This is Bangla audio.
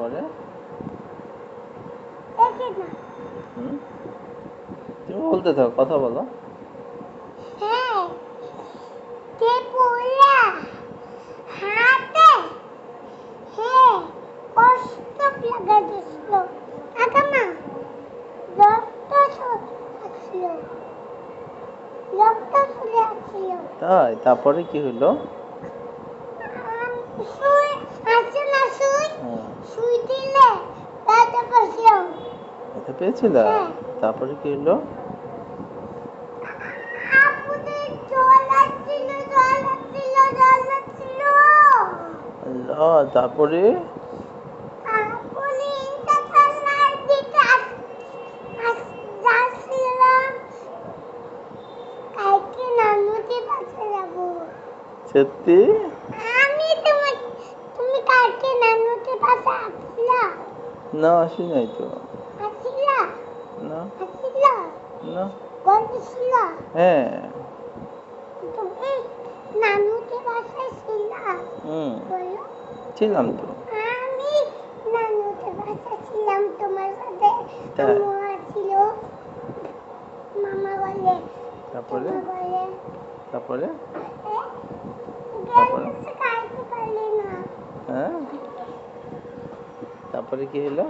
পরে তুমি বলতে থাকো, কথা বলো। তাই তারপরে কি হলো? ব্যথা পেয়েছিল? তারপরে কি হলো? তারপরে সত্যি না, আসি নাই তো। না না, হ্যাঁ ছিলাম তো। তারপরে তারপরে হ্যাঁ, তারপরে কি হলো?